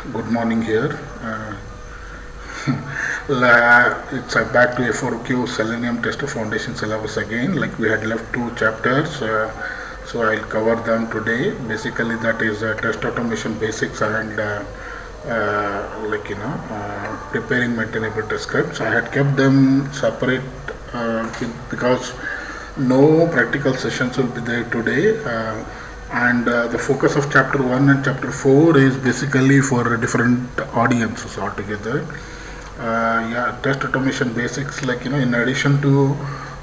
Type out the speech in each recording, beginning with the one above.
Good morning here. It's back to A4Q Selenium Tester Foundation syllabus again. Like we had left two chapters, so I'll cover them today. Basically, that is test automation basics and preparing maintainable test scripts. I had kept them separate because no practical sessions will be there today. And the focus of chapter 1 and chapter 4 is basically for different audiences altogether. Test automation basics, in addition to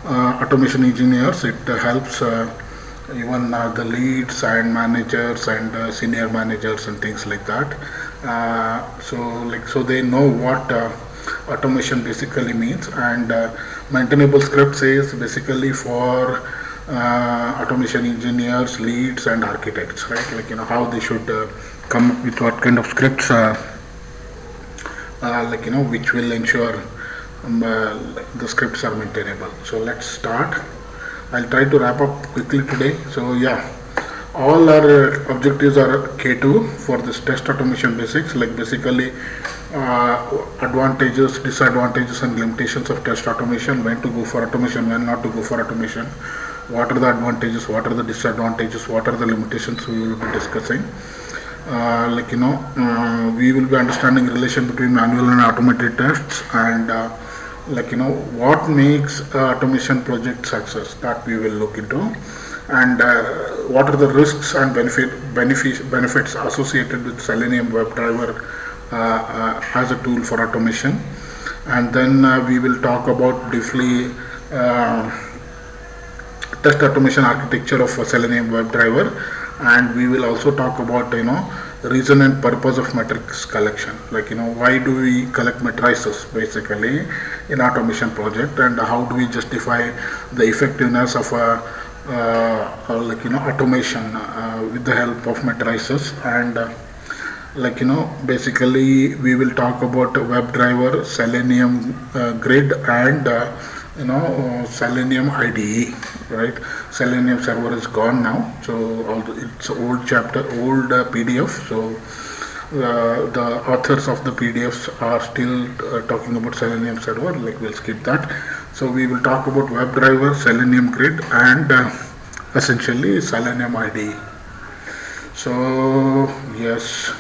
automation engineers, it helps even the leads and managers and senior managers and things like that. So they know what automation basically means, and maintainable scripts is basically for automation engineers, leads, and architects, right? How they should come up with what kind of scripts, which will ensure the scripts are maintainable. So let's start. I'll try to wrap up quickly today. So all our objectives are K2 for this test automation basics, like basically advantages, disadvantages, and limitations of test automation, when to go for automation, when not to go for automation, what are the advantages, what are the disadvantages, what are the limitations we will be discussing. We will be understanding relation between manual and automated tests, and what makes automation project success, that we will look into, and what are the risks and benefits associated with Selenium WebDriver as a tool for automation. And then we will talk about briefly test automation architecture of Selenium WebDriver, and we will also talk about reason and purpose of metrics collection, why do we collect matrices basically in automation project, and how do we justify the effectiveness of automation with the help of matrices. And basically we will talk about WebDriver, Selenium Grid, and Selenium IDE, right? Selenium server is gone now, so it's old chapter, old PDF. So the authors of the PDFs are still talking about Selenium server. We'll skip that. So we will talk about WebDriver, Selenium Grid, and essentially Selenium IDE. So yes.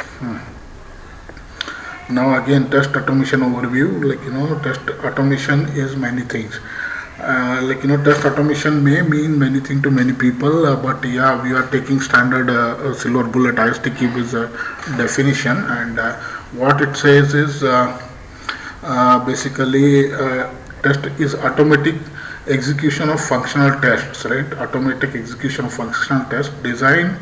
Now again, test automation overview. Test automation is many things. Test automation may mean many things to many people, but we are taking standard silver bullet ISTQB is a definition, and what it says is basically test is automatic execution of functional tests, right? Automatic execution of functional tests designed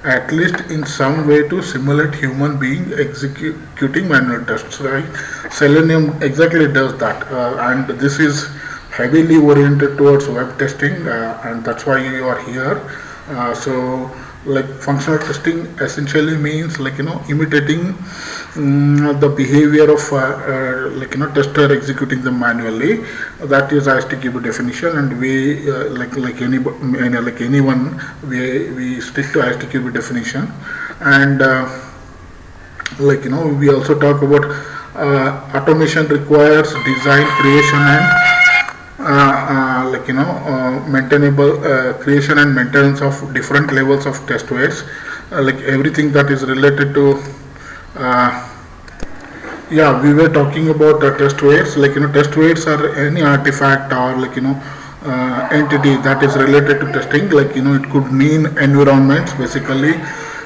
at least in some way to simulate human being executing manual tests, right? Selenium exactly does that, and this is heavily oriented towards web testing, and that's why you are here. So functional testing essentially means imitating the behavior of tester executing them manually. That is ISTQB definition, and we anyone we stick to ISTQB definition. And we also talk about automation requires design, creation, and maintainable creation and maintenance of different levels of test weights, everything that is related to we were talking about test weights. Test weights are any artifact or entity that is related to testing. It could mean environments. Basically,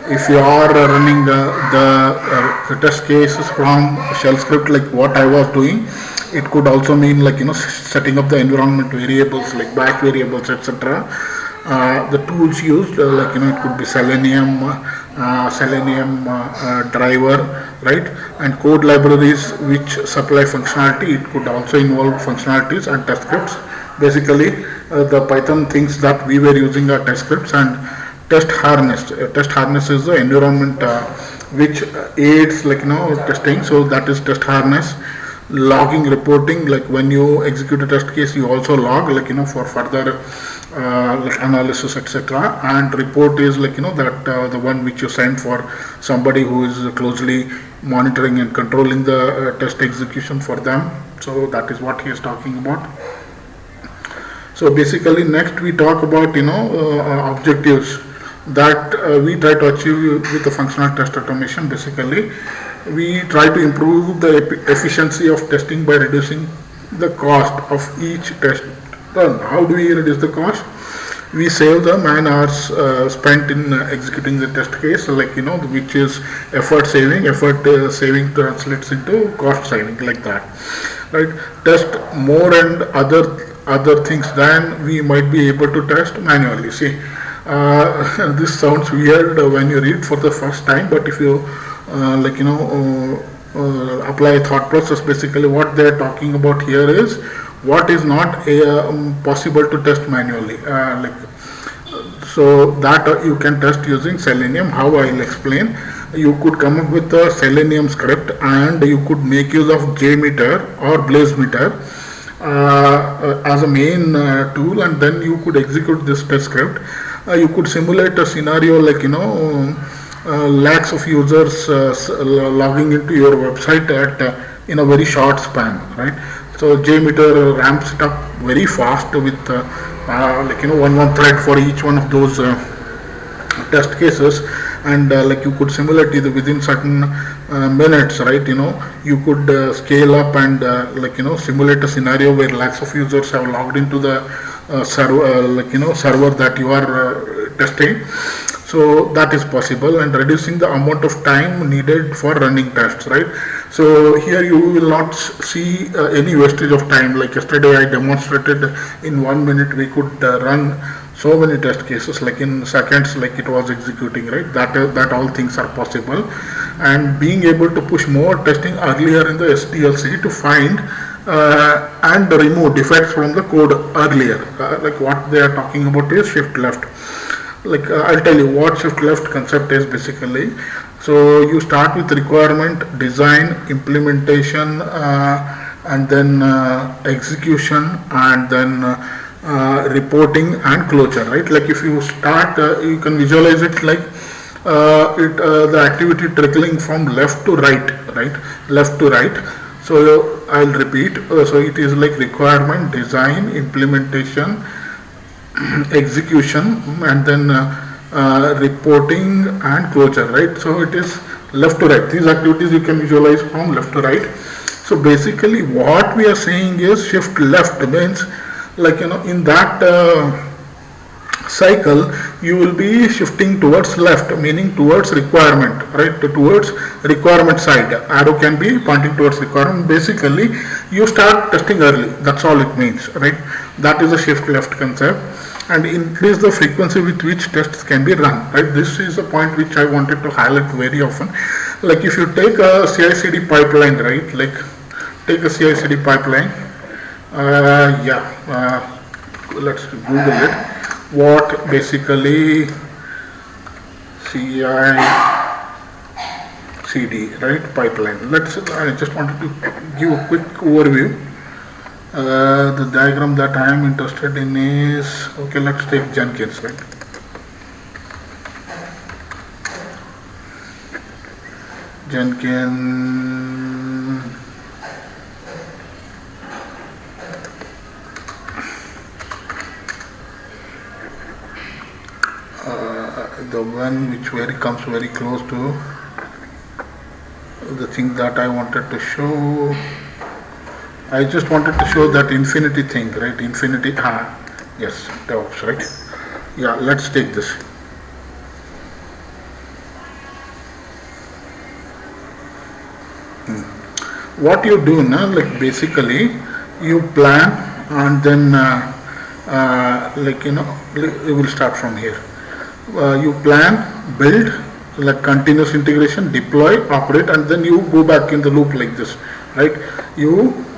if you are running the test cases from shell script, like what I was doing, it could also mean setting up the environment variables like batch variables, etc. The tools used, it could be Selenium driver, right? And code libraries which supply functionality. It could also involve functionalities and test scripts. Basically, the Python things that we were using are test scripts. And test harness. Test harness is the environment which aids testing. So that is test harness. Logging, reporting, when you execute a test case, you also log for further like analysis, etc. And report is like that the one which you send for somebody who is closely monitoring and controlling the test execution for them. So that is what he is talking about. So basically, next we talk about objectives that we try to achieve with the functional test automation. Basically, we try to improve the efficiency of testing by reducing the cost of each test run. How do we reduce the cost? We save the man hours spent in executing the test case, like which is effort saving. Effort saving translates into cost saving, like that, right? Test more and other things than we might be able to test manually. See, this sounds weird when you read for the first time, but if you apply a thought process, basically what they are talking about here is what is not possible to test manually. So that you can test using Selenium. How I'll explain. You could come up with a Selenium script and you could make use of JMeter or BlazeMeter as a main tool, and then you could execute this test script. You could simulate a scenario like lakhs of users logging into your website at in a very short span, right? So JMeter ramps it up very fast with one thread for each one of those test cases, and you could simulate it within certain minutes, right? You could scale up and simulate a scenario where lakhs of users have logged into the server that you are testing. So that is possible, and reducing the amount of time needed for running tests, right? So here you will not see any wastage of time. Like yesterday I demonstrated in 1 minute we could run so many test cases, like in seconds, like it was executing, right? That all things are possible, and being able to push more testing earlier in the SDLC to find and remove defects from the code earlier. Like what they are talking about is shift left. I'll tell you what shift left concept is basically. So you start with requirement, design, implementation, and then execution, and then reporting and closure, right? Like if you start, you can visualize it like the activity trickling from left to right, right? Left to right. So I'll repeat. So it is like requirement, design, implementation, execution, and then reporting and closure, right? So it is left to right. These activities you can visualize from left to right. So basically what we are saying is shift left means in that cycle you will be shifting towards left, meaning towards requirement, right? Towards requirement side. Arrow can be pointing towards requirement. Basically you start testing early, that's all it means, right? That is a shift left concept. And increase the frequency with which tests can be run, right? This is a point which I wanted to highlight very often. Like if you take a CI/CD pipeline, right? Like take a CI/CD pipeline. Let's Google it. What basically CI/CD, right? Pipeline. I just wanted to give a quick overview. The diagram that I am interested in is, okay, let's take Jenkins, right? Jenkins, the one which comes very close to the thing that I wanted to show. I just wanted to show that infinity thing, right? Infinity, yes, DevOps, right? Yeah, let's take this. What you do now, like basically, you plan and then, you will start from here. You plan, build, like continuous integration, deploy, operate, and then you go back in the loop like this, right?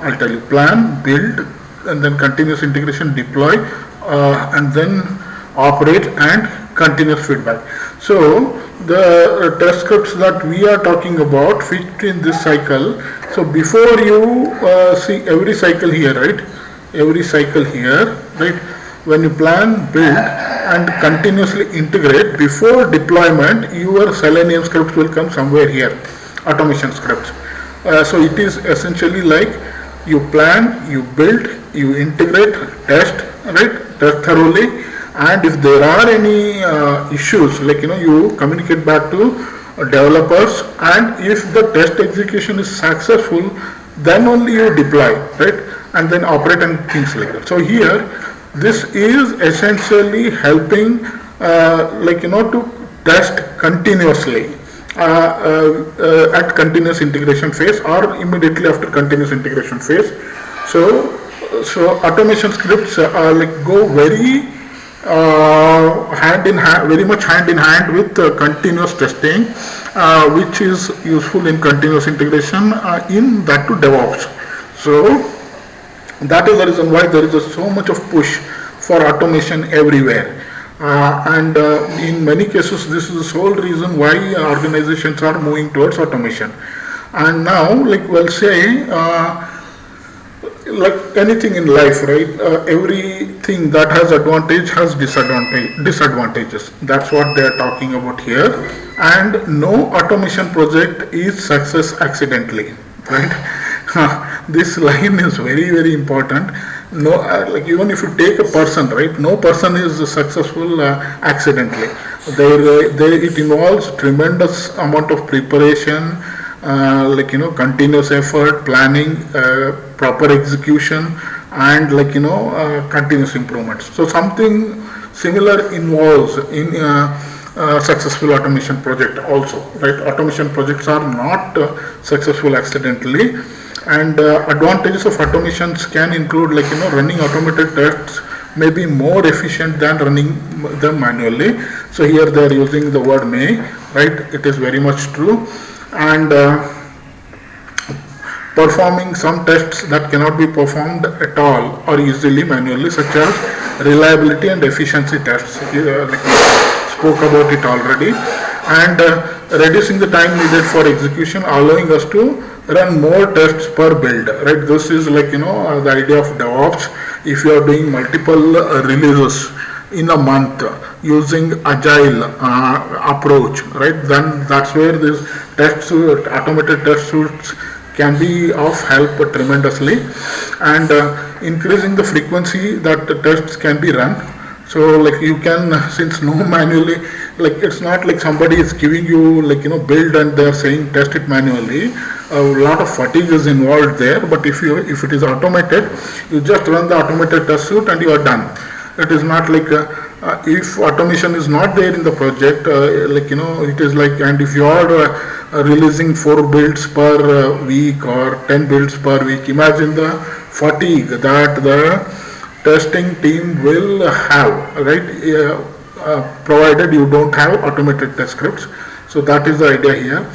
I'll tell you, plan, build, and then continuous integration, deploy, and then operate and continuous feedback. So the test scripts that we are talking about fit in this cycle. So before you see every cycle here, right? Every cycle here, right? when you plan, build and continuously integrate before deployment, your Selenium scripts will come somewhere here, automation scripts. So it is essentially like you plan, you build, you integrate, test, right? Test thoroughly, and if there are any issues, like you communicate back to developers, and if the test execution is successful, then only you deploy, right? And then operate and things like that. So here, this is essentially helping, to test continuously at continuous integration phase or immediately after continuous integration phase. So automation scripts go very hand in hand, very much hand in hand with continuous testing, which is useful in continuous integration in that to DevOps. So that is the reason why there is so much of push for automation everywhere. And in many cases, this is the sole reason why organizations are moving towards automation. And now, we'll say, like anything in life, right? Everything that has advantage has disadvantages. That's what they are talking about here. And no automation project is success accidentally, right? This line is very, very important. No, even if you take a person, right? No person is successful accidentally. It involves tremendous amount of preparation, continuous effort, planning, proper execution, and continuous improvements. So something similar involves in successful automation project also, right? Automation projects are not successful accidentally. And advantages of automations can include running automated tests may be more efficient than running them manually. So here they are using the word may, right? It is very much true. And performing some tests that cannot be performed at all or easily manually, such as reliability and efficiency tests. Spoke about it already. And reducing the time needed for execution, allowing us to run more tests per build, right? This is the idea of DevOps. If you are doing multiple releases in a month using agile approach, right, then that's where this automated test suites can be of help tremendously. And increasing the frequency that the tests can be run. So you can, since no manually, it's not like somebody is giving you build and they're saying test it manually. A lot of fatigue is involved there. But if it is automated, you just run the automated test suite and you are done. It is not like if automation is not there in the project, it is like, and if you are releasing 4 builds per week or 10 builds per week, imagine the fatigue that the testing team will have, right? Provided you don't have automated test scripts. So that is the idea here.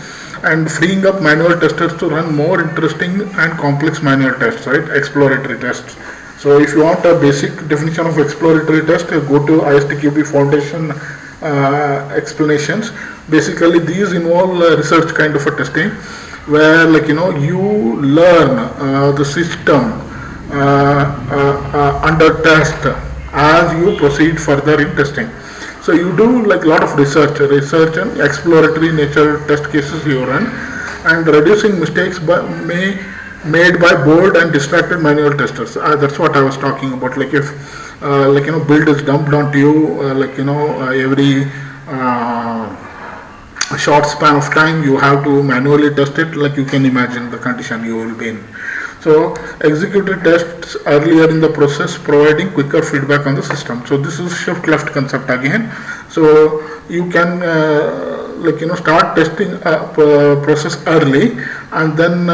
And freeing up manual testers to run more interesting and complex manual tests, right? Exploratory tests. So if you want a basic definition of exploratory test, go to ISTQB Foundation explanations. Basically, these involve research kind of a testing, where you learn the system under test as you proceed further in testing. So you do a lot of research and exploratory nature test cases you run, and reducing mistakes made by bored and distracted manual testers. That's what I was talking about. If build is dumped onto you, every short span of time, you have to manually test it. You can imagine the condition you will be in. So executed tests earlier in the process, providing quicker feedback on the system. So this is shift left concept again. So you can start testing process early, and then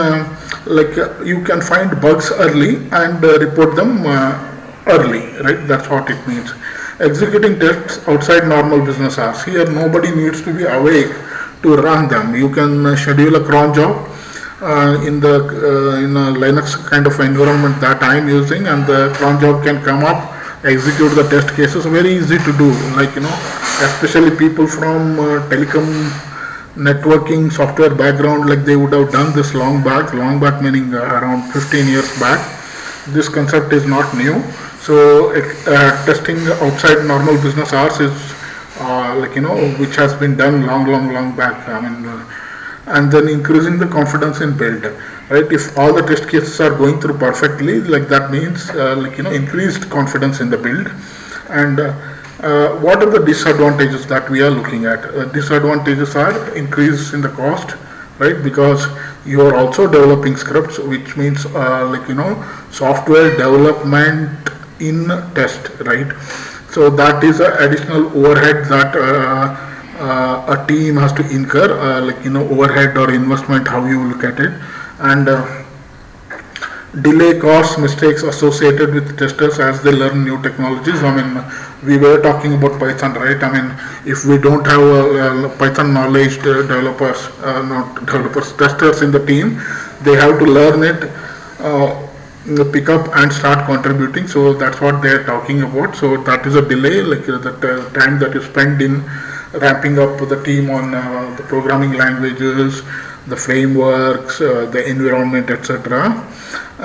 you can find bugs early and report them early, right? That's what it means. Executing tests outside normal business hours. Here nobody needs to be awake to run them. You can schedule a cron job in a Linux kind of environment that I am using, and the cron job can come up, execute the test cases. Very easy to do, especially people from telecom networking software background, they would have done this long back meaning around 15 years back. This concept is not new. So testing outside normal business hours is which has been done long back. I mean, and then increasing the confidence in build. Right? If all the test cases are going through perfectly, like that means increased confidence in the build. And what are the disadvantages that we are looking at? Disadvantages are increase in the cost, right? Because you are also developing scripts, which means software development in test, right? So that is an additional overhead that a team has to incur, overhead or investment, how you look at it. And delay, costs, mistakes associated with testers as they learn new technologies. I mean, we were talking about Python, right? I mean, if we don't have Python knowledge, developers, not developers, testers in the team, they have to learn it, pick up and start contributing. So that's what they're talking about. So that is a delay, like the time that you spend in ramping up the team on the programming languages, the frameworks, the environment, etc.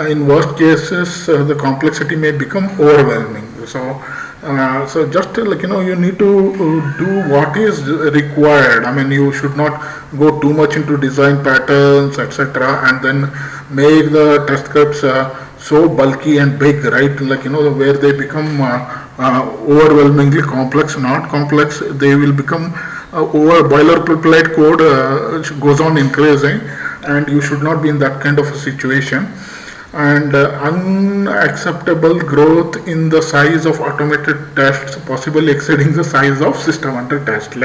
In worst cases, the complexity may become overwhelming. So just you need to do what is required. I mean, you should not go too much into design patterns, etc., and then make the test scripts so bulky and big, right? Where they become overwhelmingly complex, not complex. They will become over boilerplate code goes on increasing, and you should not be in that kind of a situation. And unacceptable growth in the size of automated tests, possibly exceeding the size of system under test.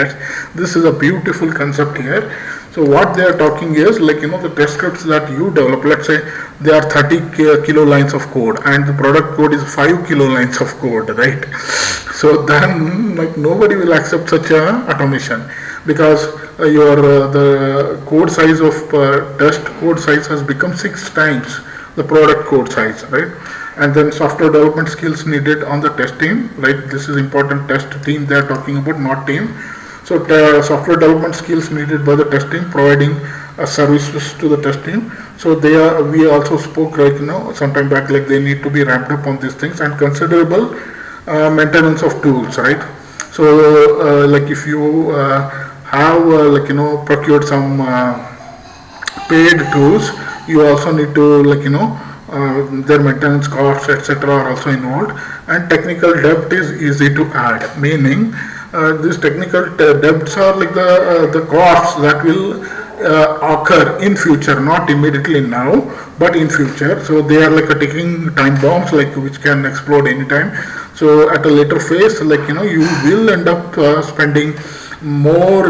This is a beautiful concept here. So what they are talking is the test scripts that you develop, let's say they are 30 kilo lines of code and the product code is 5 kilo lines of code, right? So then nobody will accept such a automation, because the code size of test code size has become 6 times the product code size, right? And then software development skills needed on the test team, right? This is important, test team they are talking about, not team. So software development skills needed by the test team, providing services to the test team. So we also spoke sometime back, they need to be ramped up on these things, and considerable maintenance of tools, right? So if you have procured some paid tools, you also need to their maintenance costs, etc., are also involved. And technical debt is easy to add, meaning these technical debts are the costs that will occur in future, not immediately now, but in future. So they are like a ticking time bombs, which can explode anytime. So at a later phase, you will end up spending more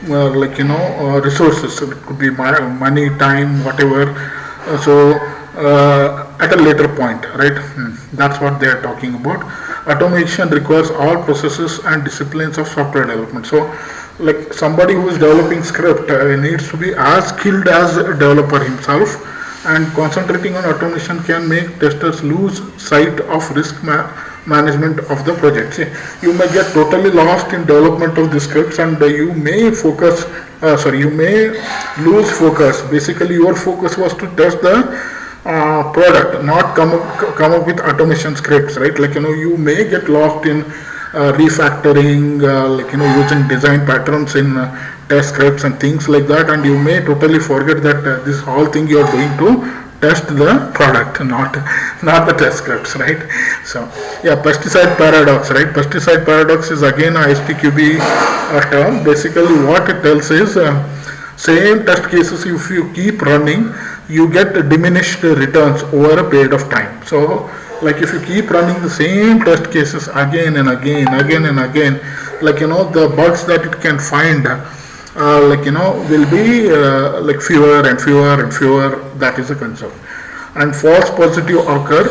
resources. It could be money, time, whatever. At a later point, right? That's what they are talking about. Automation requires all processes and disciplines of software development. So somebody who is developing script needs to be as skilled as a developer himself, and concentrating on automation can make testers lose sight of risk management of the project. See, you may get totally lost in development of the scripts, and you may you may lose focus. Basically, your focus was to test the product, not come up with automation scripts, right? You may get lost in refactoring, using design patterns in test scripts and things like that, and you may totally forget that this whole thing you are doing to test the product, not the test scripts, right? So yeah, pesticide paradox, right? Pesticide paradox is again a STQB term. Basically what it tells is same test cases, if you keep running, you get diminished returns over a period of time. So if you keep running the same test cases again and again, the bugs that it can find will be fewer and fewer. That is a concern. And false positive occur,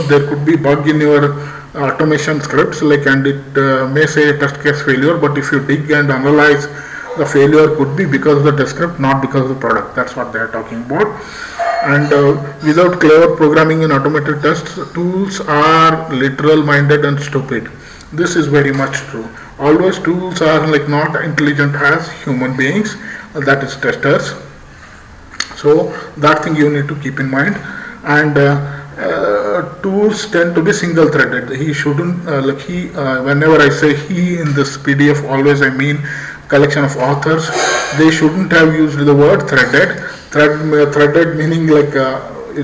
there could be bug in your automation scripts, and it may say test case failure, but if you dig and analyze, the failure could be because of the test script, not because of the product. That's what they are talking about. And without clever programming in automated tests, tools are literal minded and stupid. This is very much true. Always tools are not intelligent as human beings, that is testers. So that thing you need to keep in mind. And tools tend to be single threaded. He shouldn't whenever I say he in this PDF, always I mean collection of authors. They shouldn't have used the word threaded. Threaded meaning like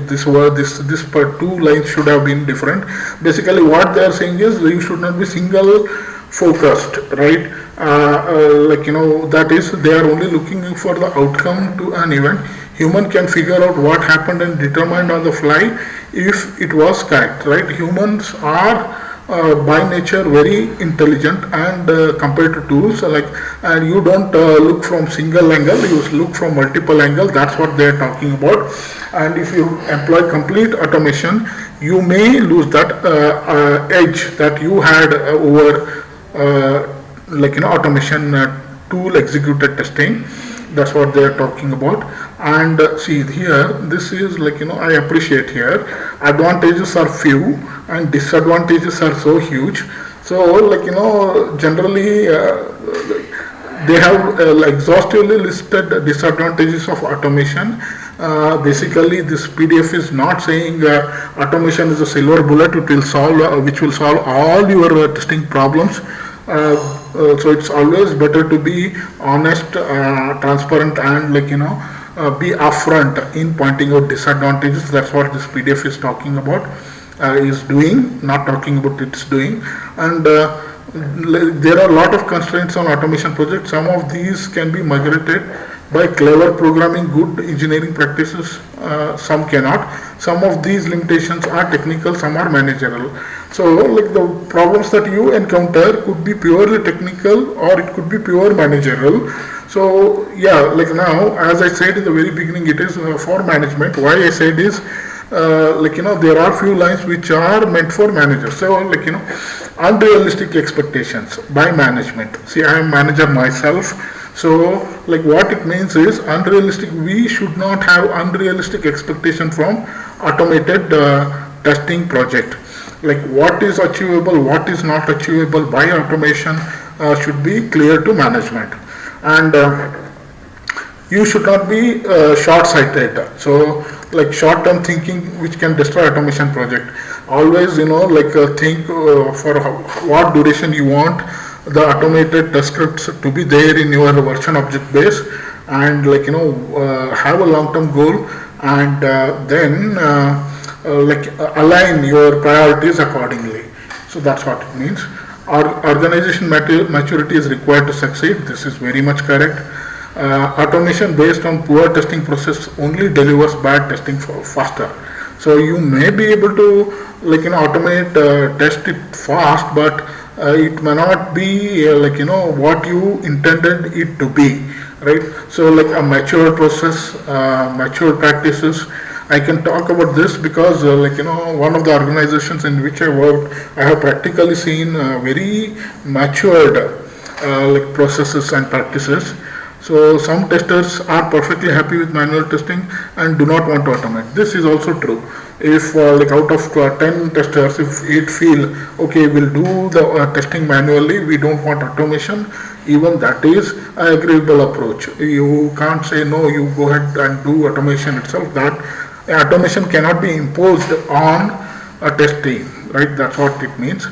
this word, this per two lines should have been different. Basically what they are saying is you should not be single focused, right? That is, they are only looking for the outcome to an event. Human can figure out what happened and determine on the fly if it was correct, right? Humans are by nature very intelligent, and compared to tools, and you don't look from single angle, you look from multiple angle. That's what they are talking about. And if you employ complete automation, you may lose that edge that you had over automation tool executed testing. That's what they are talking about. And see here, this is I appreciate here, advantages are few and disadvantages are so huge. So generally they have exhaustively listed disadvantages of automation. Basically this PDF is not saying automation is a silver bullet which will solve all your testing problems. So it's always better to be honest, transparent, and be upfront in pointing out disadvantages. That's what this PDF is talking about, is doing, not talking about it's doing. And there are a lot of constraints on automation projects. Some of these can be migrated by clever programming, good engineering practices. Some cannot. Some of these limitations are technical, some are managerial. So the problems that you encounter could be purely technical or it could be pure managerial. So yeah, now, as I said in the very beginning, it is for management. Why I said is there are few lines which are meant for managers. So unrealistic expectations by management. See, I am manager myself. So what it means is unrealistic. We should not have unrealistic expectation from automated testing project. What is achievable, what is not achievable by automation should be clear to management. And you should not be short-sighted. So short-term thinking which can destroy automation project. Always think for what duration you want the automated test scripts to be there in your version object base, and have a long-term goal, and then align your priorities accordingly. So that's what it means. Organization maturity is required to succeed. This is very much correct. Automation based on poor testing process only delivers bad testing faster. So you may be able to automate test it fast, but it may not be what you intended it to be, right? So a mature process, mature practices. I can talk about this because one of the organizations in which I worked, I have practically seen very matured processes and practices. So some testers are perfectly happy with manual testing and do not want to automate. This is also true. If out of 10 testers, if 8 feel okay, we'll do the testing manually, we don't want automation, even that is an agreeable approach. You can't say no, you go ahead and do automation itself. That automation cannot be imposed on a test team, right? That's what it means.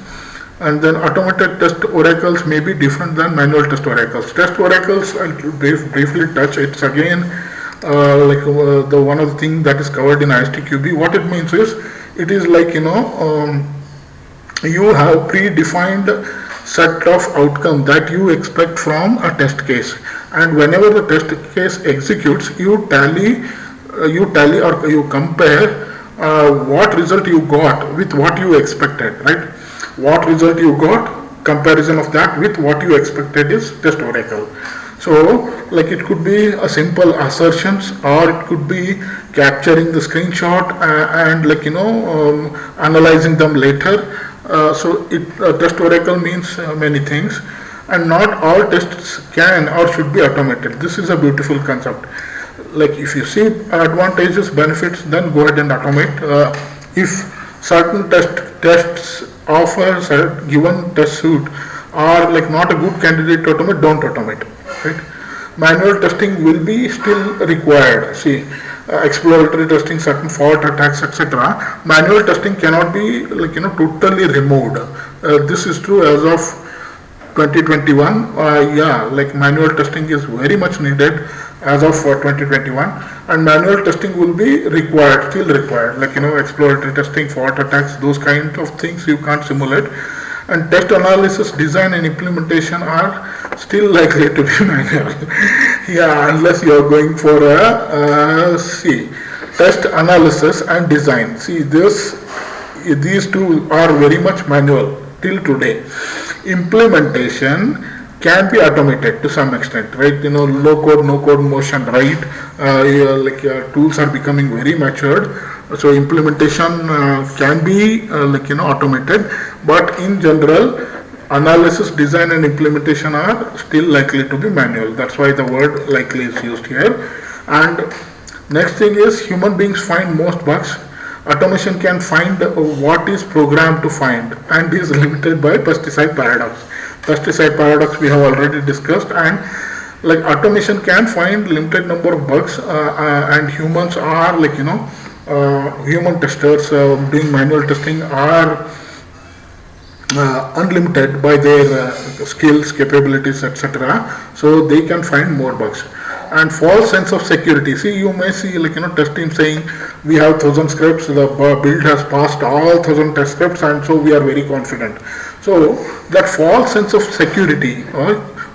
And then automated test oracles may be different than manual test oracles. Test oracles, I'll briefly touch. It's again the one of the things that is covered in ISTQB. What it means is, it is you have predefined set of outcome that you expect from a test case, and whenever the test case executes, you tally or you compare what result you got with what you expected, right? What result you got, comparison of that with what you expected is test oracle. So it could be a simple assertions, or it could be capturing the screenshot and analyzing them later. So test oracle means many things, and not all tests can or should be automated. This is a beautiful concept. If you see advantages, benefits, then go ahead and automate. If certain tests offer a given test suite are not a good candidate to automate, don't automate, right? Manual testing will be still required. See, exploratory testing, certain fault attacks, etc. Manual testing cannot be totally removed. This is true as of 2021. Yeah, like manual testing is very much needed as of 2021, and manual testing will be required, still required, like exploratory testing, fault attacks, those kind of things you can't simulate. And test analysis, design and implementation are still likely to be manual. Yeah, unless you are going for a see, test analysis and design. See, these two are very much manual till today. Implementation can be automated to some extent, right? Low code, no code motion, right? Tools are becoming very matured, so implementation can be automated, but in general, analysis, design and implementation are still likely to be manual. That's why the word likely is used here. And next thing is, human beings find most bugs. Automation can find what is programmed to find and is limited by pesticide paradox. Pesticide paradox we have already discussed, and like automation can find limited number of bugs, and humans are human testers doing manual testing are unlimited by their skills, capabilities, etc. So they can find more bugs. And false sense of security. See, you may see test team saying we have 1,000 scripts, the build has passed all 1,000 test scripts, and so we are very confident. So that false sense of security,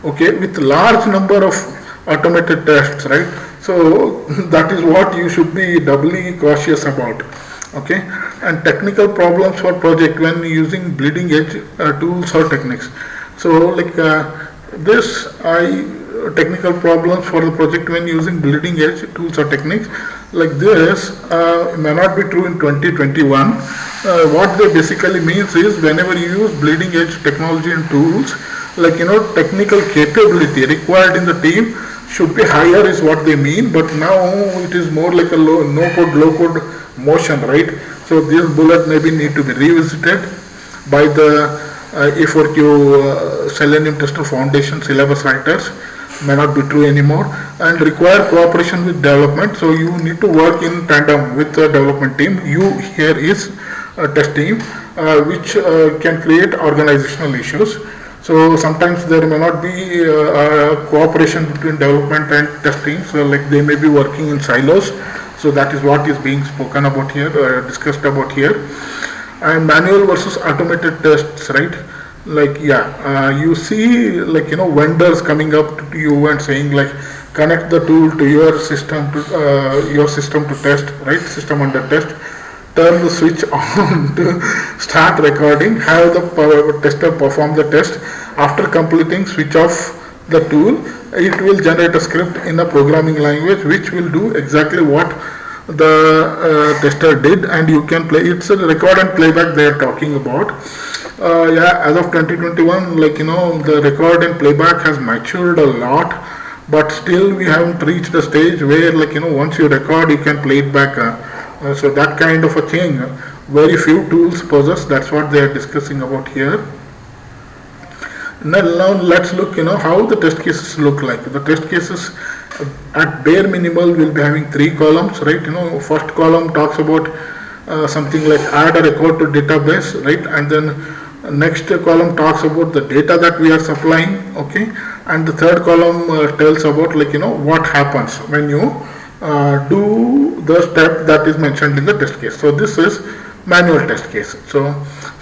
okay, with large number of automated tests, right? So that is what you should be doubly cautious about. Okay, and technical problems for project when using bleeding edge tools or techniques. So technical problems for the project when using bleeding edge tools or techniques like this may not be true in 2021. What they basically means is, whenever you use bleeding edge technology and tools, technical capability required in the team should be higher is what they mean, but now it is more like a no code, low code motion, right? So this bullet maybe need to be revisited by the A4Q Selenium Tester Foundation syllabus writers. May not be true anymore, and require cooperation with development. So you need to work in tandem with the development team. You here is a test team which can create organizational issues. So sometimes there may not be cooperation between development and test teams. So they may be working in silos. So that is what is being spoken about here, discussed about here. And manual versus automated tests, right? You see vendors coming up to you and saying connect the tool to your system to test, right? System under test. Turn the switch on to start recording. Have the tester perform the test. After completing, switch off the tool. It will generate a script in a programming language which will do exactly what the tester did, and you can play. It's a record and playback they are talking about. As of 2021, the record and playback has matured a lot, but still we haven't reached a stage where once you record you can play it back. So that kind of a thing very few tools possess. That's what they are discussing about here. Now let's look how the test cases look like. The test cases at bare minimal will be having 3 columns, right? First column talks about something like add a record to database, right? And then next column talks about the data that we are supplying, okay? And the third column tells about what happens when you do the step that is mentioned in the test case. So this is manual test case. So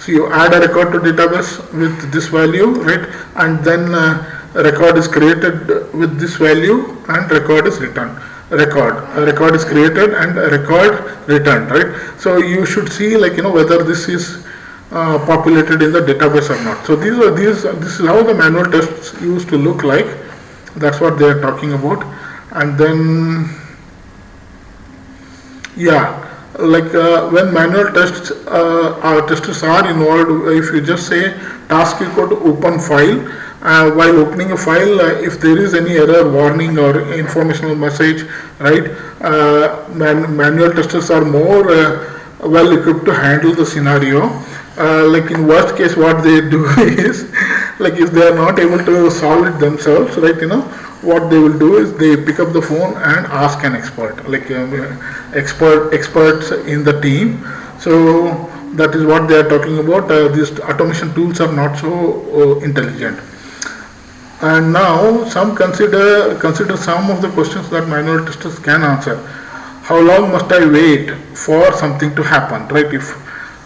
you add a record to database with this value, right? And then a record is created with this value and record is returned. A record is created and a record returned, right? So you should see whether this is populated in the database or not. So this is how the manual tests used to look like. That's what they are talking about. And then when manual tests testers are involved, if you just say task equal to open file, while opening a file, if there is any error warning or informational message, right, manual testers are more well equipped to handle the scenario. In worst case, what they do is if they are not able to solve it themselves, right, what they will do is they pick up the phone and ask an expert, like experts in the team. So that is what they are talking about. These automation tools are not so intelligent. And now some consider some of the questions that manual testers can answer. How long must I wait for something to happen, right? If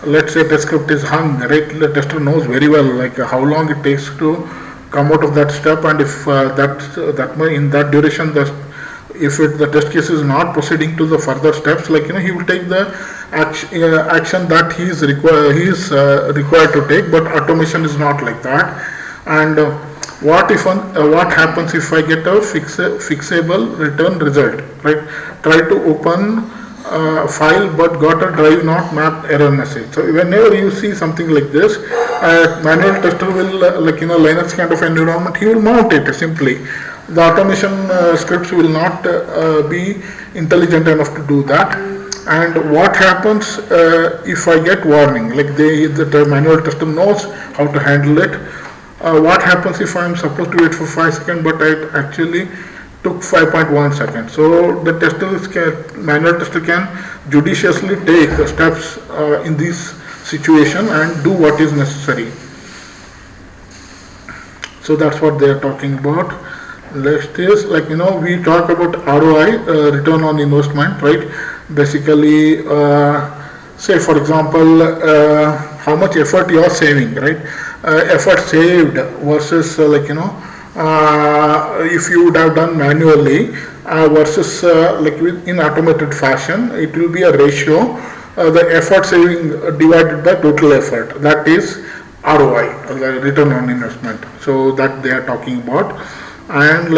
let's say test script is hung, right, the tester knows very well like how long it takes to come out of that step, and if in that duration the test case is not proceeding to the further steps, like he will take the action that required to take. But automation is not like that. And what happens if I get a fixable return result, right? Try to open file but got a drive not mapped error message. So whenever you see something like this, manual tester will Linux kind of environment, he will mount it simply. The automation scripts will not be intelligent enough to do that. And what happens if I get warning, like the manual tester knows how to handle it. What happens if I am supposed to wait for 5 seconds but I actually took 5.1 seconds? So the manual tester can judiciously take steps in this situation and do what is necessary. So that's what they are talking about. Next is we talk about ROI, return on investment, right? Basically, say for example, how much effort you are saving, right? Effort saved versus if you would have done manually versus in automated fashion, it will be a ratio, the effort saving divided by total effort, that is ROI, the return on investment. So that they are talking about. And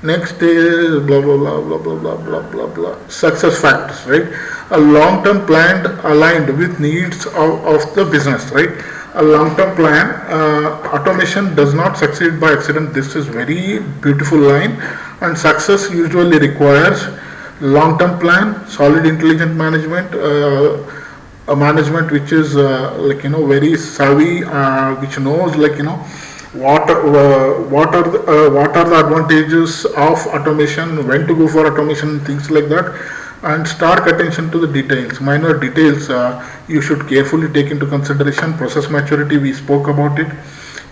next is blah blah blah blah blah blah blah blah blah success factors, right? A long-term plan aligned with needs of the business, right? A long-term plan, automation does not succeed by accident. This is very beautiful line. And success usually requires long-term plan, solid intelligent management, a management which is very savvy, which knows what are the advantages of automation, when to go for automation, things like that. And stark attention to the details, minor details you should carefully take into consideration. Process maturity, we spoke about it.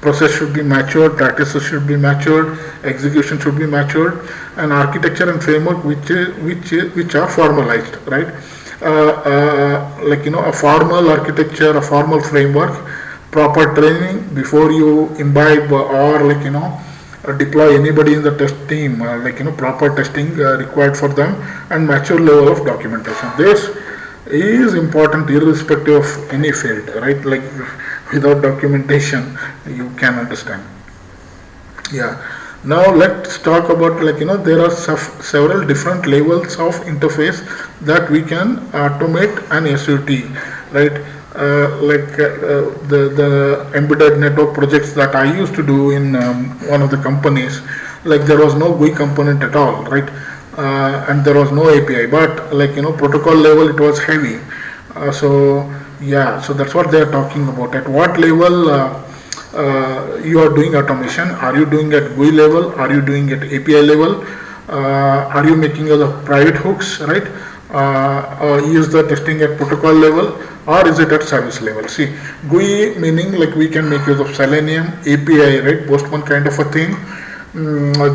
Process should be matured, practices should be matured, execution should be matured, and architecture and framework which are formalized, right? A formal architecture, a formal framework, proper training before you imbibe or deploy anybody in the test team, proper testing required for them, and mature level of documentation. This is important irrespective of any field, right? Like without documentation you can understand. Yeah. Now let's talk about there are several different levels of interface that we can automate an SUT, right? The embedded network projects that I used to do in one of the companies, there was no GUI component at all, right? And there was no API, but protocol level it was heavy. So that's what they are talking about. At what level you are doing automation? Are you doing at GUI level? Are you doing at API level? Are you making the private hooks, right? Is the testing at protocol level, or is it at service level? See, GUI meaning we can make use of Selenium, API, right? Postman kind of a thing.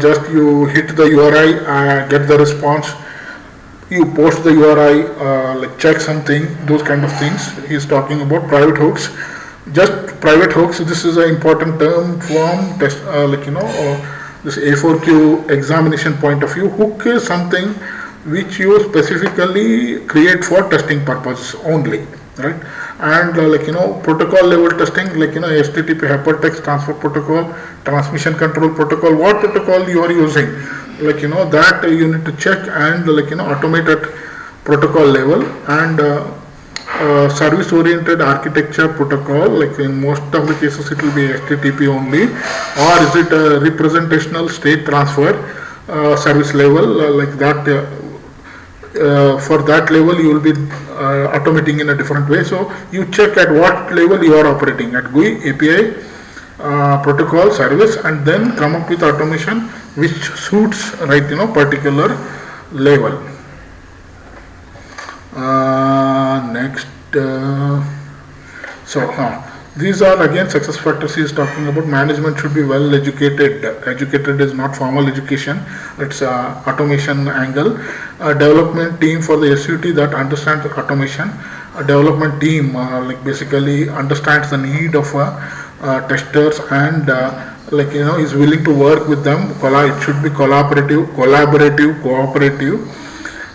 Just you hit the URI, get the response, you post the URI, check something, those kind of things. He's talking about private hooks. Just private hooks, this is an important term from test, this A4Q examination point of view. Hook is something which you specifically create for testing purposes only, right? And protocol level testing, HTTP hypertext transfer protocol, transmission control protocol, what protocol you are using, that you need to check and automate at protocol level. And service oriented architecture protocol, in most of the cases it will be HTTP only, or is it a representational state transfer service level, for that level you will be automating in a different way. So you check at what level you are operating, at GUI, API, protocol service, and then come up with automation which suits, right, particular level. Next, so these are again success factors he is talking about. Management should be well educated. Educated is not formal education, it's automation angle. A development team for the SUT that understands automation. A development team like basically understands the need of testers, and is willing to work with them. It should be collaborative, cooperative.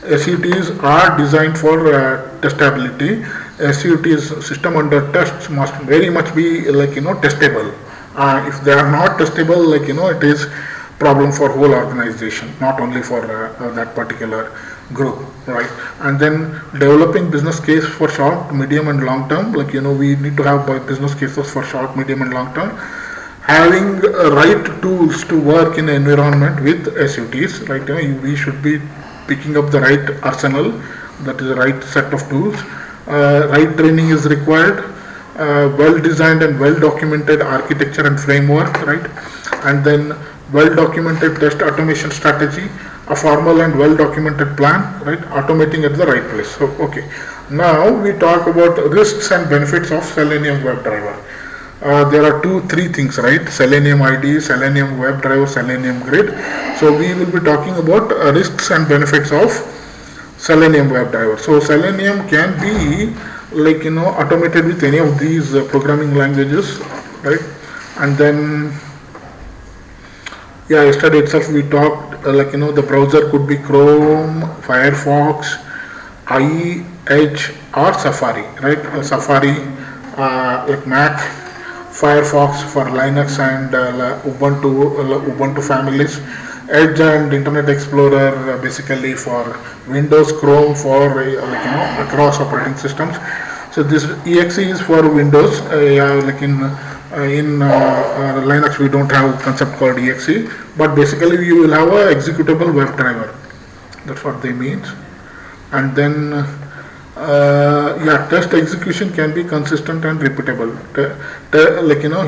SUTs are designed for testability. SUT's system under tests must very much be testable. If they are not testable, it is problem for whole organization, not only for that particular group, right? And then developing business case for short, medium, and long term. We need to have business cases for short, medium, and long term. Having right tools to work in an environment with SUTs, right? We should be picking up the right arsenal, that is the right set of tools. Right training is required. Well designed and well documented architecture and framework, right? And then well documented test automation strategy, a formal and well documented plan, right? Automating at the right place. So okay, now we talk about risks and benefits of Selenium WebDriver. There are three things, right? Selenium IDE, Selenium WebDriver, Selenium Grid. So we will be talking about risks and benefits of Selenium WebDriver. So Selenium can be automated with any of these programming languages, right? And then yesterday itself we talked the browser could be Chrome, Firefox, IE, Edge, or Safari, right? Safari like Mac, Firefox for Linux and Ubuntu families, Edge and Internet Explorer basically for Windows, Chrome for across operating systems. So this exe is for Windows. In Linux we don't have a concept called exe, but basically you will have a executable WebDriver. That's what they mean. And then test execution can be consistent and repeatable.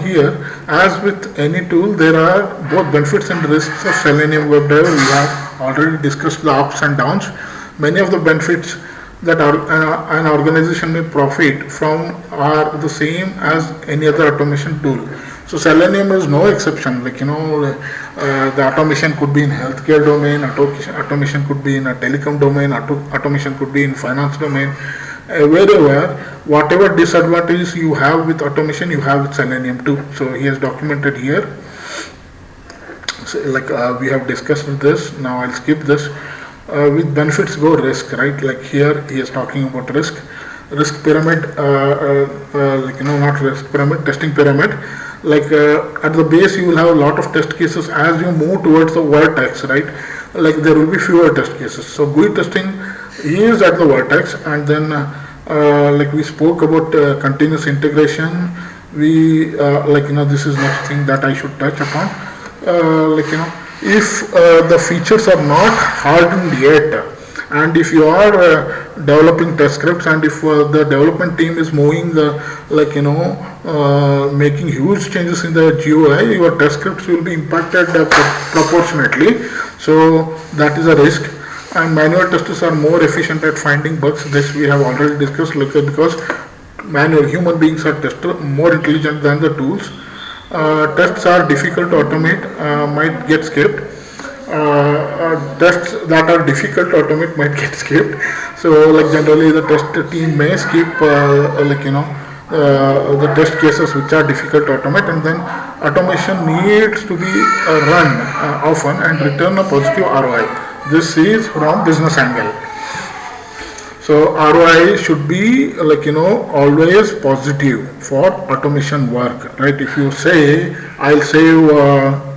Here, as with any tool, there are both benefits and risks of Selenium WebDriver. We have already discussed the ups and downs. Many of the benefits that an organization may profit from are the same as any other automation tool. So Selenium is no exception. The automation could be in healthcare domain, automation could be in a telecom domain, automation could be in finance domain. Wherever, whatever disadvantages you have with automation, you have with Selenium too. So he has documented here. So we have discussed this. Now I'll skip this. With benefits go risk, right? Here he is talking about risk pyramid, not risk pyramid, testing pyramid. At the base you will have a lot of test cases. As you move towards the vertex, right, there will be fewer test cases. So GUI testing is at the vertex, and then we spoke about continuous integration. We this is next thing that I should touch upon. If the features are not hardened yet, and if you are developing test scripts, and if the development team is moving making huge changes in the GUI, your test scripts will be impacted proportionately. So that is a risk. And manual testers are more efficient at finding bugs. This we have already discussed, because manual human beings are more intelligent than the tools. Tests are difficult to automate, might get skipped. Tests that are difficult to automate might get skipped. So generally the test team may skip the test cases which are difficult to automate, and then automation needs to be run often and return a positive ROI. This is from business angle. So ROI should be always positive for automation work, right? If you say I'll save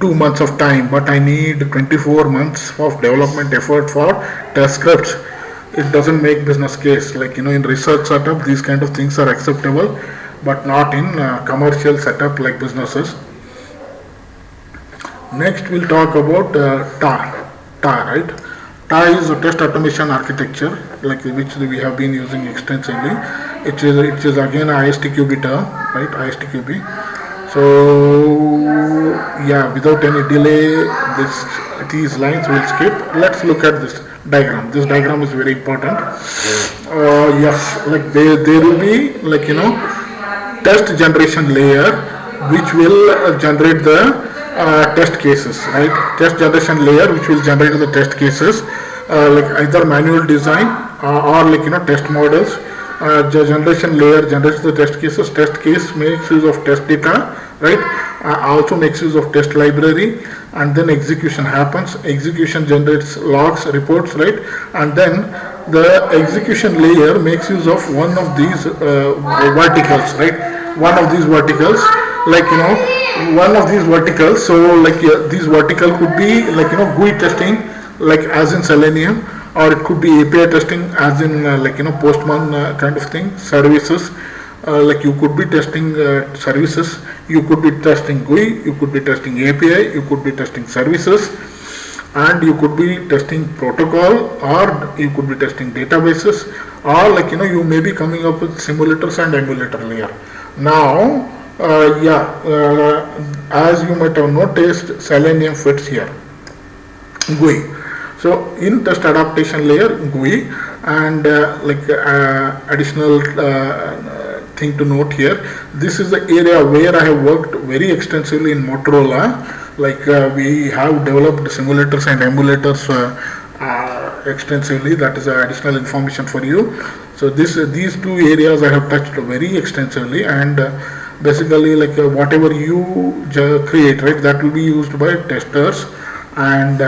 2 months of time, but I need 24 months of development effort for test scripts, it doesn't make business case. In research setup, these kind of things are acceptable, but not in commercial setup like businesses. Next we'll talk about TAR, right? TAR is a test automation architecture, which we have been using extensively. It is again a ISTQB term, right? ISTQB. So yeah, without any delay, this these lines will skip. Let's look at this diagram. This diagram is very important. Yes, like there will be, like, test generation layer which will generate the test cases, right? Test generation layer which will generate the test cases, like either manual design, or, like, test models. The generation layer generates the test cases. Test case makes use of test data, right? Also makes use of test library, and then execution happens. Execution generates logs, reports, right? And then the execution layer makes use of one of these verticals, right? One of these verticals, like, one of these verticals. So, like, these vertical could be, like, GUI testing, like as in Selenium, or it could be API testing as in, like, Postman kind of thing. Services, like you could be testing services, you could be testing GUI, you could be testing API, you could be testing services, and you could be testing protocol, or you could be testing databases, or, like, you may be coming up with simulators and emulator layer. Now, as you might have noticed, Selenium fits here. GUI. So in test adaptation layer, GUI, and additional thing to note here, this is the area where I have worked very extensively in Motorola. Like, we have developed simulators and emulators extensively. That is additional information for you. So these two areas I have touched very extensively, and basically, like, whatever you create, right, that will be used by testers, and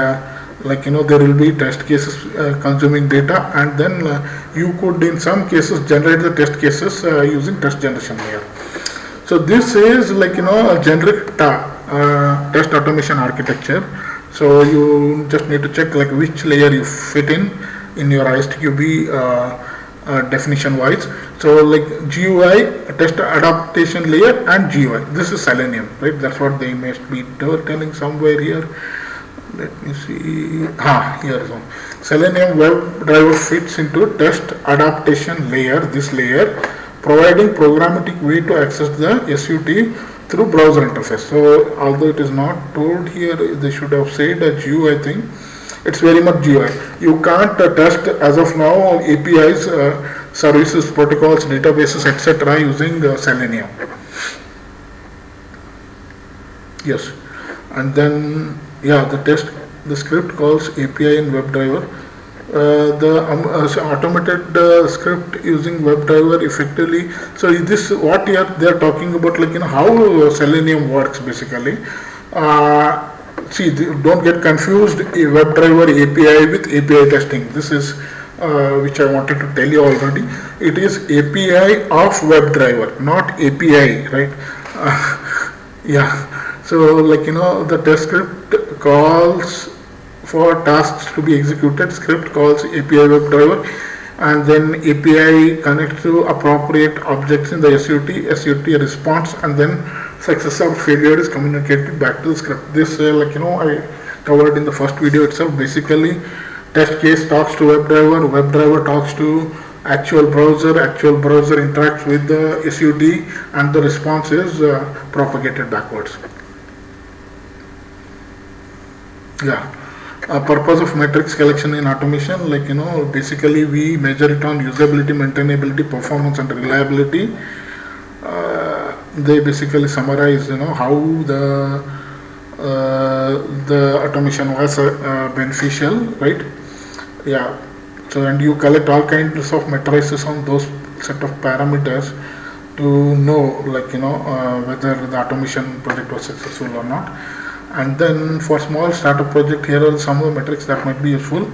like, there will be test cases consuming data, and then you could in some cases generate the test cases using test generation layer. So this is, like, a generic test automation architecture. So you just need to check, like, which layer you fit in your ISTQB definition wise. So, like, GUI, test adaptation layer, and GUI, this is Selenium, right? That's what they must be telling somewhere here. Let me see. Here is one. Selenium WebDriver fits into test adaptation layer, this layer, providing programmatic way to access the SUT through browser interface. So, although it is not told here, they should have said a GUI thing. It's very much GUI. You can't test as of now APIs, services, protocols, databases, etc. using Selenium. Yes, and then, yeah, the script calls API in WebDriver. The automated script using WebDriver effectively. So this what they are talking about, like, how Selenium works basically. See, don't get confused WebDriver API with API testing. This is which I wanted to tell you already. It is API of WebDriver, not API, right? Yeah. So, like, the test script calls for tasks to be executed. Script calls API WebDriver, and then API connects to appropriate objects in the SUT response, and then success or failure is communicated back to the script. This, I covered in the first video itself. Basically, test case talks to WebDriver, WebDriver talks to actual browser interacts with the SUT, and the response is propagated backwards. Yeah. Purpose of metrics collection in automation, like, basically we measure it on usability, maintainability, performance, and reliability. They basically summarize, how the automation was beneficial, right? Yeah. So, and you collect all kinds of matrices on those set of parameters to know, like, whether the automation project was successful or not. And then for small startup project, here are some of the metrics that might be useful,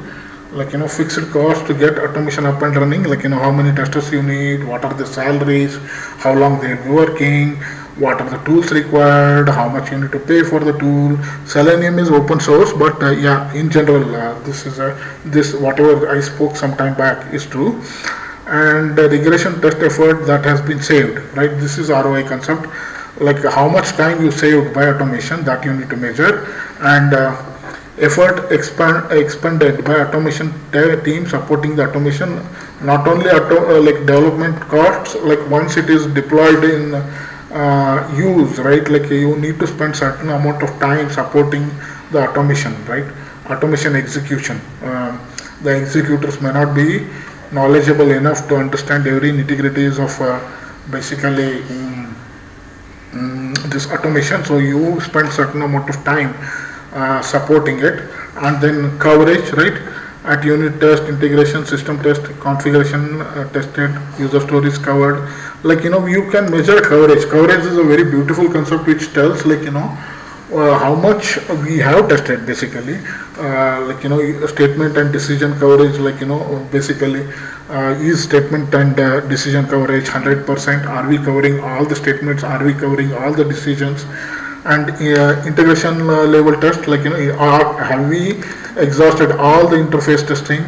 like, fixed cost to get automation up and running, like, how many testers you need, what are the salaries, how long they'll be working, what are the tools required, how much you need to pay for the tool. Selenium is open source, but yeah, in general, this whatever I spoke some time back is true. And regression test effort that has been saved, right? This is ROI concept. Like, how much time you saved by automation, that you need to measure, and effort expended by automation team supporting the automation, not only like development costs, like once it is deployed in use, right? Like you need to spend certain amount of time supporting the automation, right? Automation execution. The executors may not be knowledgeable enough to understand every nitty-gritties of basically this automation. So you spend certain amount of time supporting it, and then coverage, right? At unit test, integration, system test, configuration tested, user stories covered. Like you can measure coverage. Coverage is a very beautiful concept which tells how much we have tested basically. Statement and decision coverage. Basically, is statement and decision coverage 100%? Are we covering all the statements? Are we covering all the decisions? And integration level test, have we exhausted all the interface testing,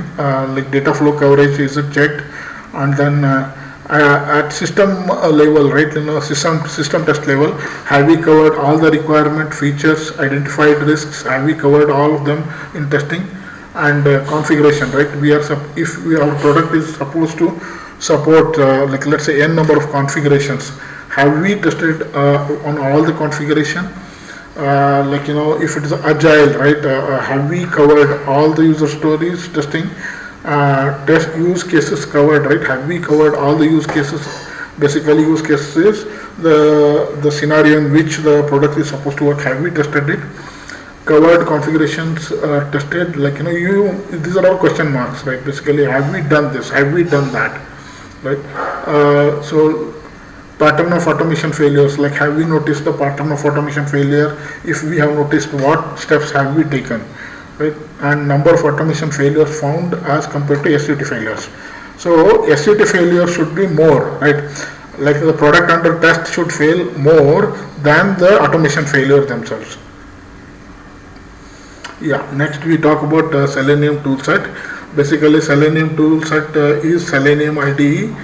like data flow coverage, is it checked? And then at system level, right, system test level, have we covered all the requirement features, identified risks, have we covered all of them in testing? And configuration, right, our product is supposed to support let's say n number of configurations. Have we tested on all the configuration? If it is agile, right, have we covered all the user stories testing? Test use cases covered, right? Have we covered all the use cases? Basically, use cases, the scenario in which the product is supposed to work. Have we tested it? Covered configurations tested. These are all question marks, right? Basically, have we done this? Have we done that? Right? So pattern of automation failures, like have we noticed the pattern of automation failure? If we have noticed, what steps have we taken, right? And number of automation failures found as compared to SUT failures. So SUT failure should be more, right? Like the product under test should fail more than the automation failure themselves. Yeah, next we talk about Selenium toolset. Basically, Selenium toolset is Selenium IDE,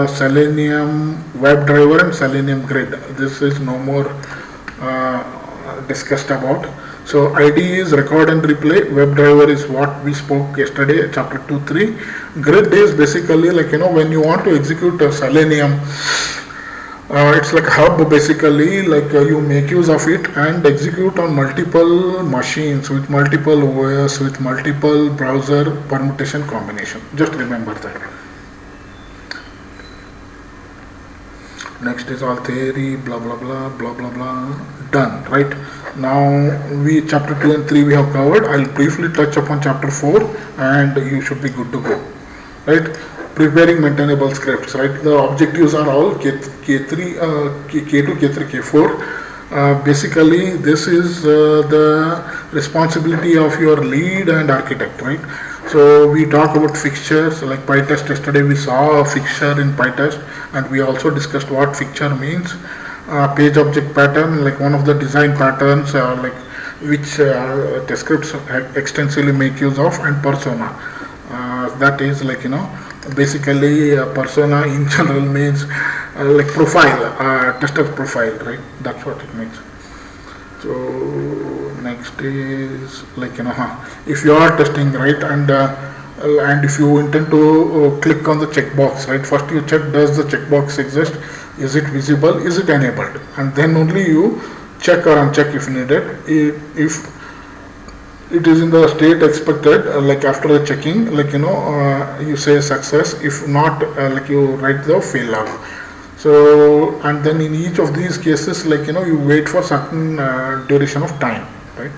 Selenium WebDriver, and Selenium Grid. This is no more discussed about. So IDE is record and replay. WebDriver is what we spoke yesterday, chapter 2-3. Grid is basically when you want to execute a Selenium, it's like a hub basically, you make use of it and execute on multiple machines with multiple OS, with multiple browser permutation combination. Just remember that. Next is all theory, blah blah blah blah blah blah. Done, right? Now chapter 2 and 3 we have covered. I'll briefly touch upon chapter 4 and you should be good to go, right? Preparing maintainable scripts, right? The objectives are all K3, K2, K3, K4. Basically, this is the responsibility of your lead and architect, right? So we talk about fixtures, like PyTest. Yesterday we saw a fixture in PyTest, and we also discussed what fixture means. Page object pattern, like one of the design patterns, which test scripts extensively make use of, and persona. That is basically persona in general means profile, tester profile, right? That's what it means. So next is if you are testing, right, and if you intend to click on the checkbox, right, first you check, does the checkbox exist, is it visible, is it enabled, and then only you check or uncheck if needed. If it is in the state expected, after the checking, you say success. If not, you write the fail log. So, and then in each of these cases, you wait for certain duration of time, right?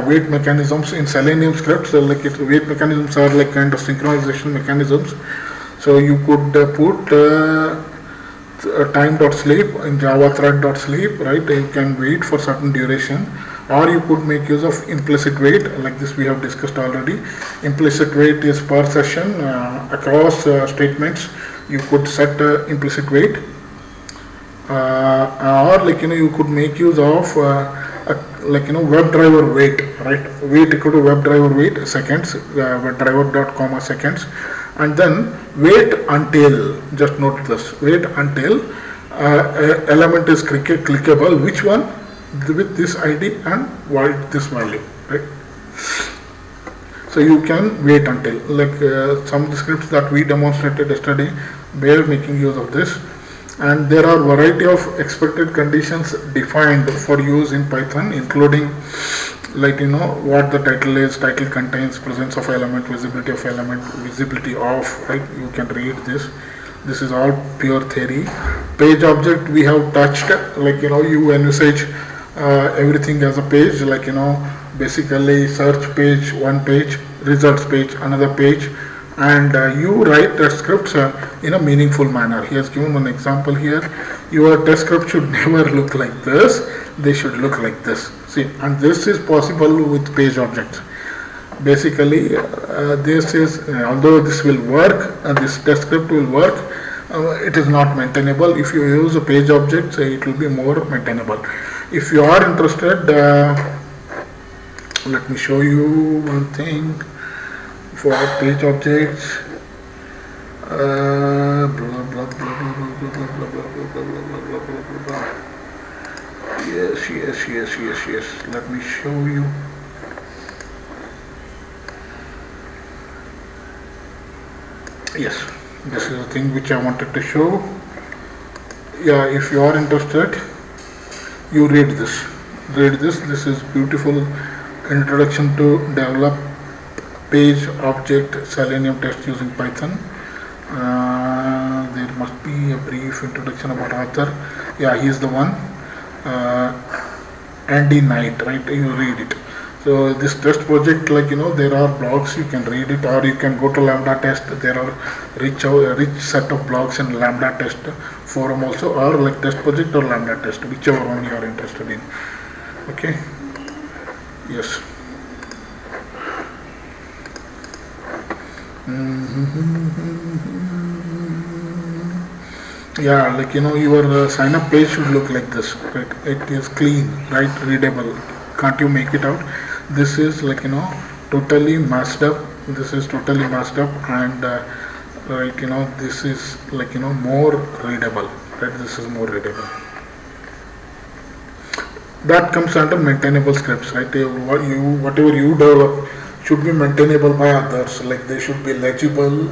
Wait mechanisms in Selenium scripts, wait mechanisms are kind of synchronization mechanisms. So you could put time.sleep in Java thread.sleep, right? You can wait for certain duration, or you could make use of implicit wait, like this we have discussed already. Implicit wait is per session across statements. You could set implicit wait, or you could make use of WebDriver wait, right? Wait equal to WebDriver wait seconds, WebDriver.com seconds. And then wait until, just note this, wait until element is clickable, which one, with this ID and this value, right? So you can wait until, like some scripts that we demonstrated yesterday, we are making use of this. And there are variety of expected conditions defined for use in Python, including, like what the title is, title contains, presence of element, visibility of, right? You can read this. This is all pure theory. Page object we have touched, like you envisage everything as a page, like basically search page, one page, results page, another page, and you write the scripts in a meaningful manner. He has given one example here. Your test script should never look like this, they should look like this. See, and this is possible with page objects. Basically this is although this will work, this test script will work, it is not maintainable. If you use a page object, it will be more maintainable. If you are interested, let me show you one thing for page objects. Blah blah blah blah blah blah blah blah blah blah blah blah. Yes. Let me show you. Yes, this is the thing which I wanted to show. Yeah, if you are interested, you read this. This is beautiful introduction to develop page object Selenium test using Python. There must be a brief introduction about author. Yeah, he is the one. Andy Knight, right? You read it. So this test project, like there are blogs, you can read it, or you can go to Lambda test. There are rich set of blogs in Lambda test forum also, or like test project or Lambda test, whichever one you are interested in. Okay. Yes. Yeah, like your sign up page should look like this, right? It is clean, right? Readable. Can't you make it out? This is like totally masked up. This is totally masked up, and right, this is like more readable, right? This is more readable. That comes under maintainable scripts, right? Whatever you develop should be maintainable by others. Like they should be legible,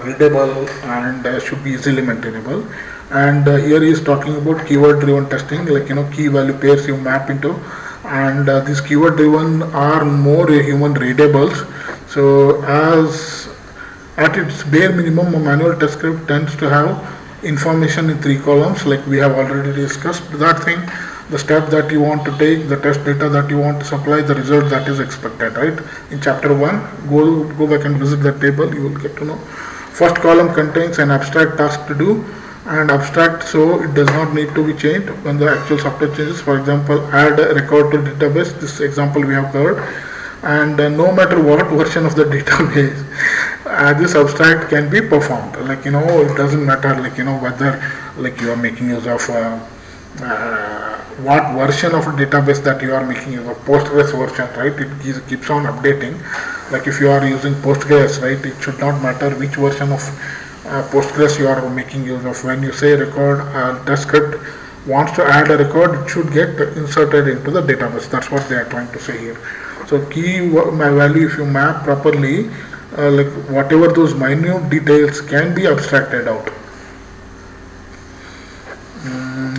readable, and should be easily maintainable. And here he is talking about keyword driven testing, like key value pairs you map into, and these keyword driven are more human readables. So as at its bare minimum, a manual test script tends to have information in 3 columns, like we have already discussed that thing, the step that you want to take, the test data that you want to supply, the result that is expected, right? In chapter 1, go back and visit the table, you will get to know. First column contains an abstract task to do, and abstract, so it does not need to be changed when the actual software changes. For example, add a record to database, this example we have covered, and no matter what version of the database this abstract can be performed. Like it doesn't matter, like whether like you are making use of what version of a database that you are making use of. Postgres version, right? It keeps on updating. Like if you are using Postgres, right, it should not matter which version of Postgres you are making use of. When you say record, the script wants to add a record, it should get inserted into the database. That's what they are trying to say here. So key value, if you map properly, like whatever those minute details can be abstracted out.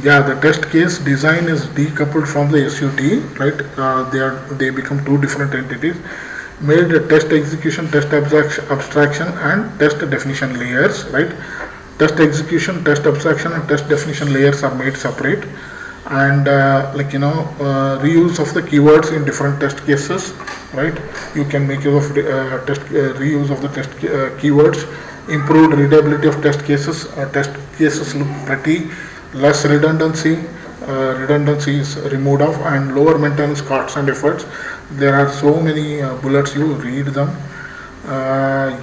Yeah, the test case design is decoupled from the SUT, right? They become two different entities. Made test execution, test abstraction, and test definition layers, right? Test execution, test abstraction, and test definition layers are made separate, and reuse of the keywords in different test cases, right? You can make use of reuse of the test keywords. Improved readability of test cases. Test cases look pretty, less redundancy. Redundancy is removed off, and lower maintenance costs and efforts. There are so many bullets, you read them.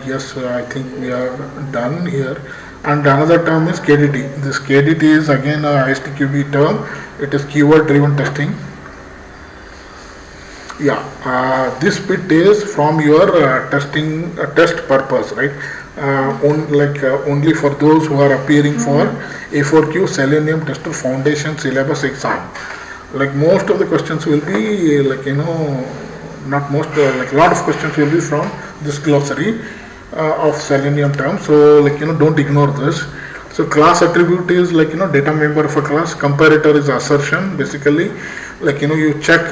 Yes, I think we are done here. And another term is KDT. This KDT is again a ISTQB term. It is keyword driven testing. Yeah, this bit is from your testing test purpose, right? Only for those who are appearing for A4Q Selenium Tester Foundation syllabus exam. Like most of the questions will be not most, like a lot of questions will be from this glossary of Selenium terms. So don't ignore this. So class attribute is data member of a class. Comparator is assertion. Basically, you check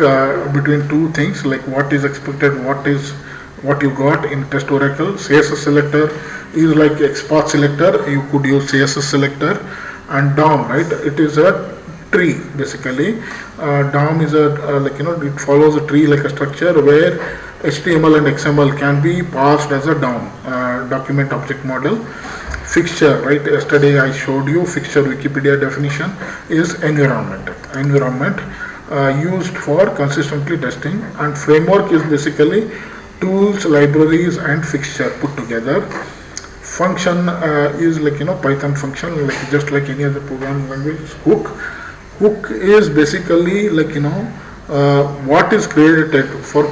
between two things, like what is expected, what you got in test oracle. CSS selector is like XPath selector. You could use CSS selector. And DOM, right? It is a tree basically. DOM is a it follows a tree like a structure where HTML and XML can be parsed as a DOM, document object model. Fixture, right? Yesterday I showed you fixture. Wikipedia definition is environment used for consistently testing. And framework is basically tools, libraries and fixture put together. Function is Python function, just like any other programming language. Hook is basically what is created for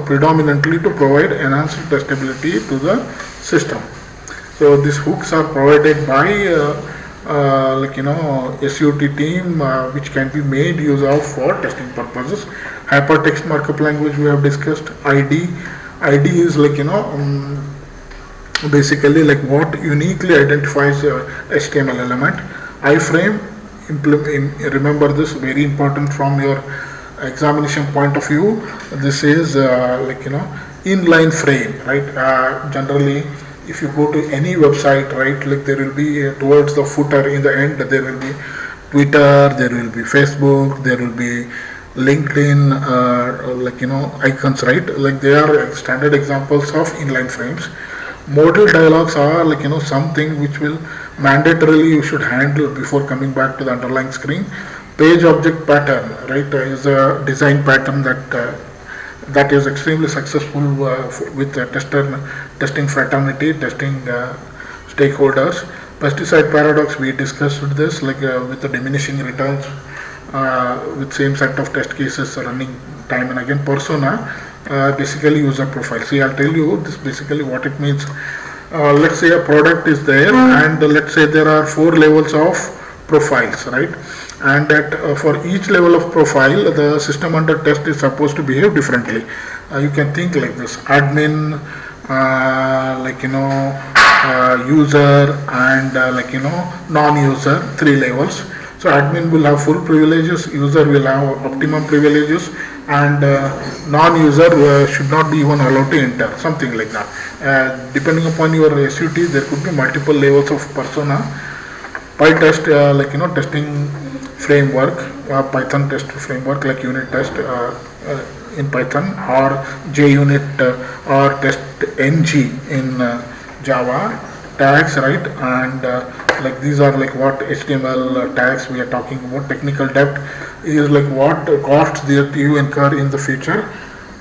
predominantly to provide enhanced testability to the system. So these hooks are provided by SUT team, which can be made use of for testing purposes. Hypertext markup language we have discussed. ID is basically what uniquely identifies HTML element. Iframe, remember this, very important from your examination point of view. This is inline frame, right? Generally if you go to any website, right, there will be towards the footer in the end there will be Twitter, there will be Facebook, there will be LinkedIn, icons, right? They are standard examples of inline frames. Modal dialogues are something which will mandatorily you should handle before coming back to the underlying screen. Page object pattern, right, is a design pattern that is extremely successful with testing fraternity, testing stakeholders. Pesticide paradox, we discussed this, with the diminishing returns with same set of test cases running time and again. Persona, basically user profile. See, I'll tell you this basically what it means. Let's say a product is there, and let's say there are 4 levels of profiles, right? And that for each level of profile, the system under test is supposed to behave differently. You can think like this: admin, user, and non-user, 3 levels. So admin will have full privileges, user will have optimum privileges, and non-user should not be even allowed to enter, something like that. Depending upon your SUT, there could be multiple levels of persona. PyTest, testing framework, Python test framework like unit test in Python, or JUnit or test ng in Java. Tags, right, and these are what HTML tags we are talking about. Technical debt is what costs that you incur in the future.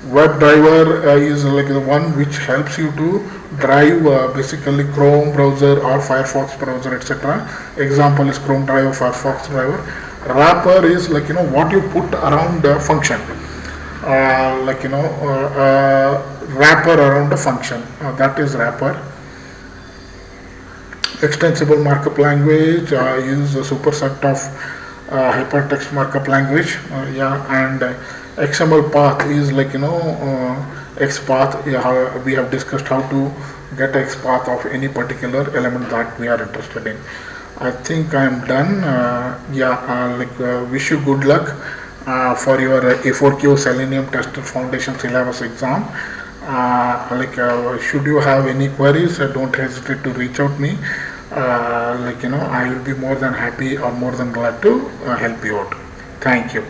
WebDriver is the one which helps you to drive basically Chrome browser or Firefox browser, etc. Example is Chrome driver, Firefox driver. Wrapper is what you put around the function, wrapper around the function, that is wrapper. Extensible markup language is a superset of hypertext markup language, and XML path is XPath. We have discussed how to get XPath of any particular element that we are interested in. I think I am done. Wish you good luck for your A4Q Selenium Tester Foundation Syllabus exam. Should you have any queries, don't hesitate to reach out me. I will be more than happy or more than glad to help you out. Thank you.